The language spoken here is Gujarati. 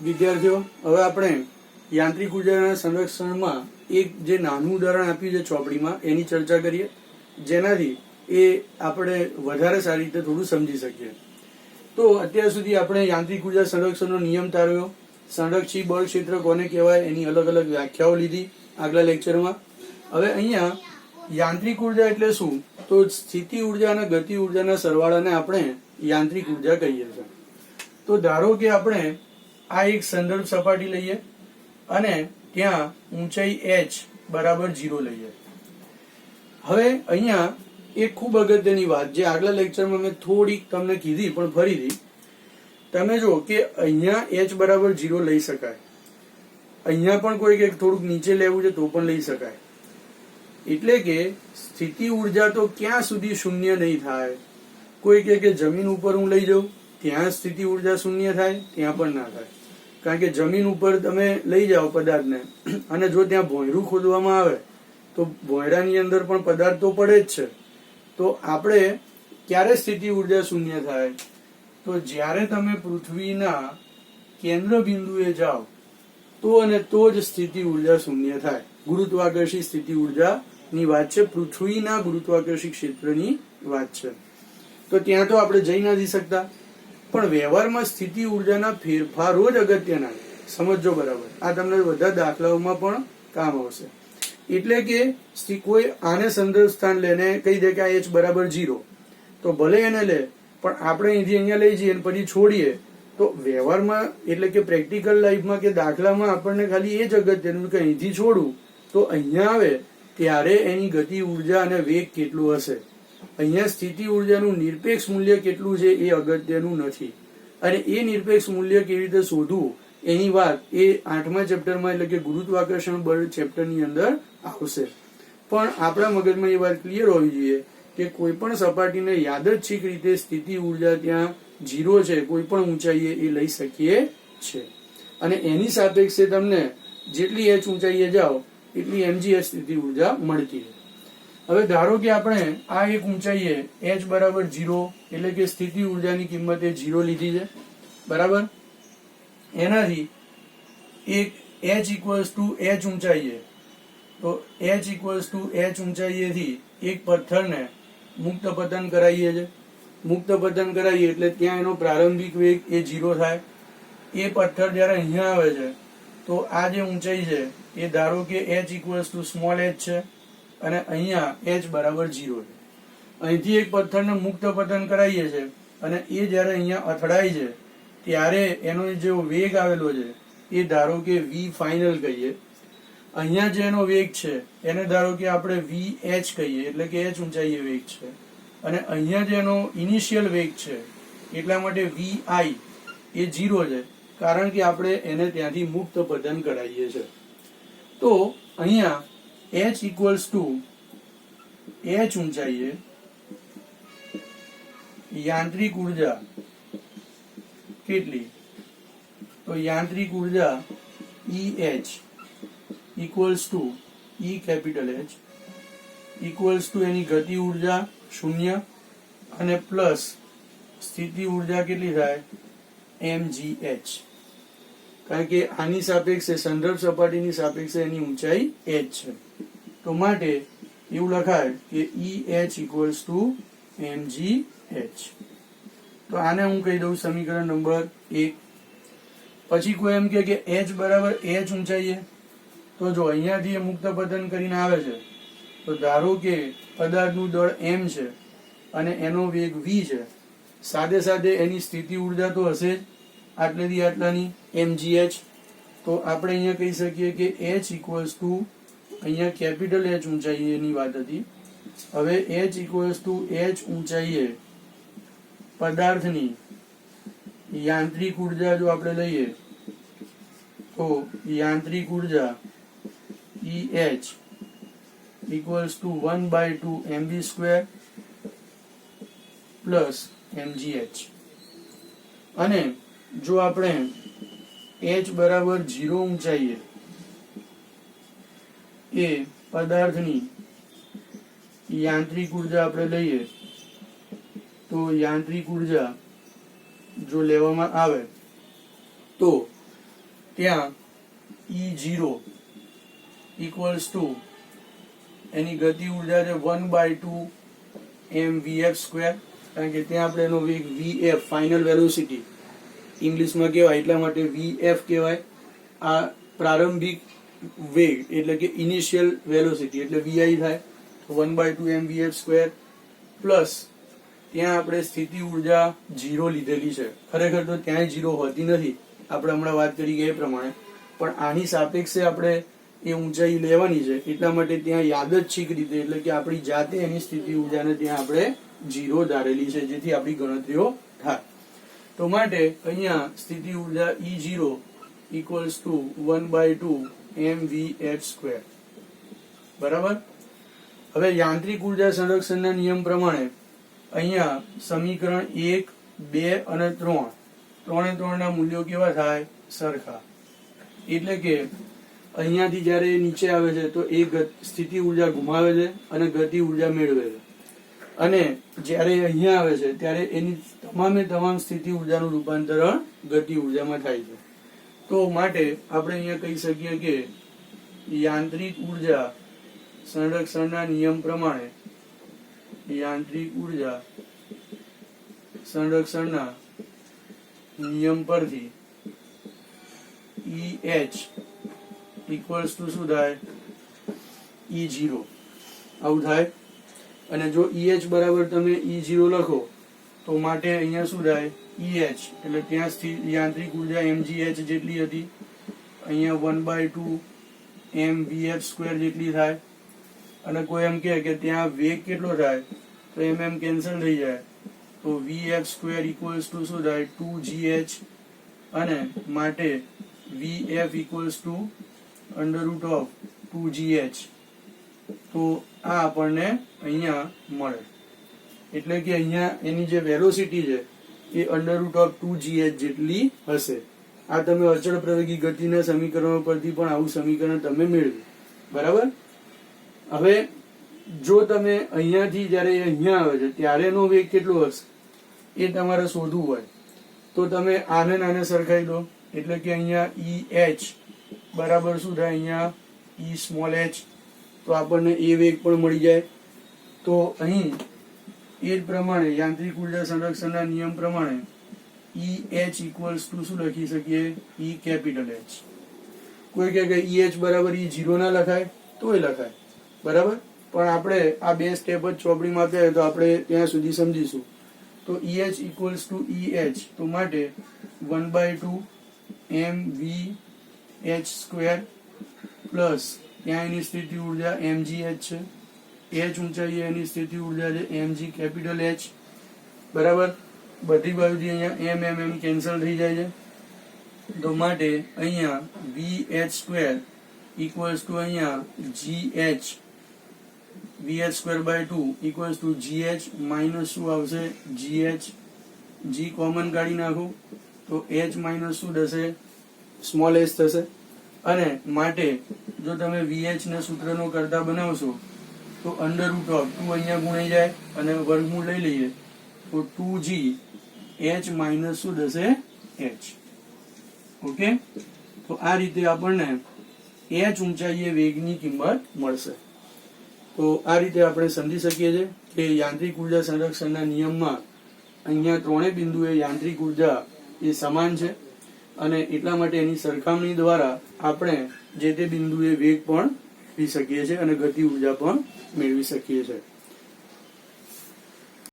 વિદ્યાર્થીઓ, હવે આપણે યાંત્રિક ઉર્જાના સંરક્ષણમાં એક જે નાનું ઉદાહરણ આપ્યું છે ચોપડીમાં એની ચર્ચા કરીએ, જેનાથી એ આપણે વધારે સારી રીતે થોડું સમજી શકીએ. તો અત્યાર સુધી આપણે યાંત્રિક ઉર્જા સંરક્ષણનો નિયમ તારવ્યો, સંરક્ષી બળ ક્ષેત્ર કોને કહેવાય એની અલગ અલગ વ્યાખ્યાઓ લીધી આગલા લેક્ચરમાં. હવે અહીંયા યાંત્રિક ઉર્જા એટલે શું? તો સ્થિતિ ઉર્જા અને ગતિ ઉર્જાના સરવાળાને આપણે યાંત્રિક ઉર્જા કહીએ છીએ. તો ધારો કે આપણે આ એક સંદર્ભ સપાટી લઈએ અને ત્યાં ઊંચાઈ h બરાબર 0 લઈએ. હવે અહીંયા એક ખૂબ અગત્યની વાત જે આગલા લેક્ચરમાં મેં થોડીક તમને કીધી પણ ફરીથી તમે જો કે અહીંયા h બરાબર 0 લઈ શકાય, અહીંયા પણ કોઈ કે થોડુંક નીચે લેવું છે તો પણ લઈ શકાય. એટલે કે સ્થિતિ ઉર્જા તો ક્યાં સુધી શૂન્ય નહીં થાય. કોઈ કે જમીન ઉપર હું લઈ જાઉં ત્યાં સ્થિતિ ઉર્જા શૂન્ય થાય, ત્યાં પણ ના થાય. કારણ કે જમીન ઉપર તમે લઈ જાઓ પદાર્થને અને જો ત્યાં ભોંયરું ખોદવામાં આવે તો ભોંયરાની અંદર પણ પદાર્થ તો પડે જ છે. તો આપણે ક્યારે સ્થિતિ ઉર્જા શૂન્ય થાય? તો જ્યારે તમે પૃથ્વીના કેન્દ્ર બિંદુએ જાઓ તો અને તો જ સ્થિતિ ઉર્જા શૂન્ય થાય. ગુરુત્વાકર્ષી સ્થિતિ ઉર્જાની વાત છે, પૃથ્વીના ગુરુત્વાકર્ષી ક્ષેત્રની વાત છે. તો ત્યાં તો આપણે જઈ નથી શકતા. પણ વ્યવહારમાં સ્થિતિ ઉર્જાના ફેરફારો જ અગત્યના. સમજો બરાબર, આ તમને બધા દાખલાઓમાં પણ કામ આવશે. એટલે કે કોઈ આને સંદર્ભ સ્થાન લઈને કહી દે કે આ h બરાબર 0, તો ભલે એને લે પણ આપણે અહીંથી અહીંયા લઈ જઈએ પછી છોડીએ તો વ્યવહારમાં એટલે કે પ્રેક્ટિકલ લાઈફમાં કે દાખલામાં આપણને ખાલી એ જ અગત્યનું કે અહીંથી છોડું તો અહીંયા આવે ત્યારે એની ગતિ ઉર્જા અને વેગ કેટલું હશે. અહીંયા સ્થિતિ ઉર્જાનું નિરપેક્ષ મૂલ્ય કેટલું છે એ અગત્યનું નથી. અને એ નિરપેક્ષ મૂલ્ય કેવી રીતે શોધવું એની વાત એ 8મા ચેપ્ટરમાં એટલે કે ગુરુત્વાકર્ષણ બળ ચેપ્ટરની અંદર આવશે. પણ આપણા મગજમાં એ વાત ક્લિયર હોવી જોઈએ કે કોઈ પણ સપાટીને યાદચ્છિક રીતે સ્થિતિ ઉર્જા ત્યાં 0 છે કોઈ પણ ઊંચાઈએ એ લઈ શકીએ છે. અને એની સાપેક્ષે તમને જેટલી h ઊંચાઈએ જાઓ એટલી mgh સ્થિતિ ઉર્જા મળતી રહે. હવે ધારો કે આપણે આ એક ઊંચાઈએ h બરાબર 0 એટલે કે સ્થિતિ ઉર્જાની કિંમત એ 0 લીધી છે બરાબર. એનાથી એક h ઇક્વલ્સ ટુ h ઊંચાઈએ, તો h ઇક્વલ્સ ટુ h ઊંચાઈએથી એક પથ્થરને મુક્ત પતન કરાવીએ છે. મુક્ત પતન કરાવીએ એટલે ત્યાં એનો પ્રારંભિક વેગ એ 0 થાય. એ પથ્થર જયારે અહીંયા આવે છે તો આ જે ઊંચાઈ છે એ ધારો કે h equals two small h છે અને અહીંયા h બરાબર 0 છે. અહીંથી એક પથ્થરને મુક્ત પતન કરાવીએ છે અને એ જયારે અહીંયા અથડાય છે ત્યારે એનો જે વેગ આવેલો છે એ ધારો કે v ફાઇનલ કહીએ. અહીંયા જે એનો વેગ છે એને ધારો કે આપણે vh કહીએ એટલે કે h ઊંચાઈએ વેગ છે. અને અહીંયા જે એનો ઇનિશિયલ વેગ છે એટલા માટે vi એ 0 છે કારણ કે આપણે એને ત્યાંથી મુક્ત પતન કરાવીએ છીએ. તો અહીંયા h ઇક્વલ્સ ટુ h ઊંચાઈએ યાંત્રિક ઉર્જા કેટલી? તો યાંત્રિક ઉર્જા EH equals to E capital H equals to એની ગતિ ઉર્જા 0 અને પ્લસ સ્થિતિ ઉર્જા કેટલી થાય? mgh. કારણ કે આની સાપેક્ષે સંદર્ભ સપાટીની સાપેક્ષે એની ઊંચાઈ h છે. તો માટે એવું લખાય કે EH ઇક્વલ્સ ટુ mgh. તો આને હું કહી દઉં સમીકરણ નંબર 1. પછી કોઈ એમ કે h બરાબર h ઊંચાઈએ, તો જો અહીંયાથી એ મુક્ત પતન કરીને આવે છે તો ધારો કે પદાર્થનું દળ m છે અને એનો વેગ v છે. સાથે સાથે એની સ્થિતિ ઉર્જા તો હશે જ આટલેથી આટલાની mgh. તો આપણે અહીંયા કહી શકીએ કે h ઇક્વલ્સ ટુ અહીંયા કેપિટલ h ઊંચાઈએની વાત હતી. હવે h ઇક્વલ્સ ટુ h ઊંચાઈએ પદાર્થની યાંત્રિક ઉર્જા જો આપણે લઈએ તો યાંત્રિક ઉર્જા EH equals two 1/2 mv² plus mgh. અને જો આપણે h બરાબર 0 ઊંચાઈએ એ પદાર્થની યાંત્રિક ઉર્જા આપણે લઈએ તો યાંત્રિક ઉર્જા જો લેવામાં આવે તો ત્યાં E0 ઇક્વલ્સ ટુ એની ગતિ ઉર્જા છે 1/2 mvf સ્ક્વેર, કારણ કે ત્યાં આપણે એનો વેગ vf ફાઇનલ વેલોસિટી ઇંગ્લિશમાં કહેવાય એટલા માટે vf કહેવાય. આ પ્રારંભિક વેગ એટલે કે ઇનિશિયલ વેલોસિટી એટલે vi થાય. 1/2 mvf સ્ક્વેર પ્લસ ત્યાં આપણે સ્થિતિ ઉર્જા 0 લીધેલી છે. ખરેખર તો ત્યાં 0 હોતી નથી, આપણે હમણાં વાત કરી ગયા એ પ્રમાણે, પણ આની સાપેક્ષે આપણે એ ઊંચાઈ લેવાની છે એટલા માટે ત્યાં યાદચ્છિક રીતે એટલે કે આપણી જાતે એની સ્થિતિ ઉર્જાને ત્યાં આપણે 0 ધારેલી છે, જેથી આપણી ગણતરીઓ થાય. તો માટે અહીંયા સ્થિતિ ઉર્જા E0 equals to 1/2 mvh square. બરાબર. હવે યાંત્રિક ઉર્જા સંરક્ષણના નિયમ પ્રમાણે અહીંયા સમીકરણ 1, 2 અને 3 ના મૂલ્યો કેવા થાય? સરખા. એટલે કે અહીંયાથી જયારે નીચે આવે છે તો એ સ્થિતિ ઉર્જા ગુમાવે છે અને ગતિ ઉર્જા મેળવે છે, અને જ્યારે અહીંયા આવે છે ત્યારે એની તમામ સ્થિતિ ઉર્જાનું રૂપાંતરણ ગતિ ઉર્જામાં થાય છે. તો માટે આપણે અહીંયા કહી શકીએ કે યાંત્રિક ઉર્જા સંરક્ષણના નિયમ પ્રમાણે યાંત્રિક ઉર્જા સંરક્ષણના નિયમ પરથી EH ઇક્વલ્સ ટુ શું થાય? E0 આવું થાય. અને જો EH બરાબર તમે E0 લખો તો માટે અહીંયા શું થાય? EH એટલે ત્યાં યાંત્રિક ઉર્જા mgh જેટલી હતી, અહીંયા 1/2 mvf સ્ક્વેર જેટલી થાય. અને કોઈ એમ કહે કે ત્યાં વેગ કેટલો થાય તો એમ કેન્સલ થઈ જાય, તો vf સ્ક્વેર ઇક્વલ્સ ટુ શું થાય? 2gh. અને માટે vf ઇક્વલ્સ ટુ √2gh. તો આ આપણને અહીંયા મળે. એટલે કે અહીંયા એની જે વેલોસિટી છે એ √2gh જેટલી હશે. આ તમે અચળ પ્રવેગી ગતિના સમીકરણો પરથી પણ આવું સમીકરણ તમે મેળવ્યું. બરાબર. હવે જો તમે અહીંયાથી જયારે અહીંયા આવે છે ત્યારે એનો વેગ કેટલો હશે એ તમારે શોધવું હોય તો તમે આને સરખાઈ દો. એટલે કે અહીંયા EH બરાબર શું થાય? અહીંયા E સ્મોલ h. તો આપણને એ વેગ પણ મળી જાય. તો અહીં એ જ પ્રમાણે યાંત્રિક ઉર્જા સંરક્ષણના નિયમ પ્રમાણે EH ઇક્વલ્સ ટુ શું લખી શકીએ? E capital H. કોઈ કહે કે EH બરાબર E0 ના લખાય તોય લખાય. બરાબર. પણ આપણે આ બે સ્ટેપ જ ચોપડીમાં આપ્યા તો આપણે ત્યાં સુધી સમજીશું. તો EH ઇક્વલ્સ ટુ EH, તો માટે 1/2 mvh સ્ક્વેર પ્લસ ત્યાં એની સ્થિતિ ઉર્જા mgh છે, h ઊંચાઈ એની સ્થિતિ ઉર્જા છે mg કેપિટલ H. બરાબર. બધી બાજુથી અહીંયા m કેન્સલ થઈ જાય છે. તો માટે અહીંયા vh સ્ક્વેર ઇક્વલ્સ ટુ અહીંયા gh vh square by 2 equals to gh minus શું આવશે? gh. g કોમન કાઢી નાખો તો h માઇનસ શું થશે? સ્મોલ h થશે. અને માટે જો તમે vh ને સૂત્રનો કરતા બનાવશો તો √2 અહીંયા ગુણાઈ જાય અને વર્ગમૂળ લઈ લઈએ તો 2g h માઇનસ શું થશે? h. ઓકે. તો આ રીતે આપણને h ઊંચાઈએ વેગની કિંમત મળશે. તો આ રીતે આપણે સમજી શકીએ છીએ કે યાંત્રિક ઉર્જા સંરક્ષણના નિયમમાં અહીંયા ત્રણેય બિંદુએ યાંત્રિક ઉર્જા એ સમાન છે, અને એટલા માટે એની સરખામણી દ્વારા આપણે જે તે બિંદુએ વેગ પણ મેળવી શકીએ છીએ અને ગતિ ઉર્જા પણ મેળવી શકીએ છીએ.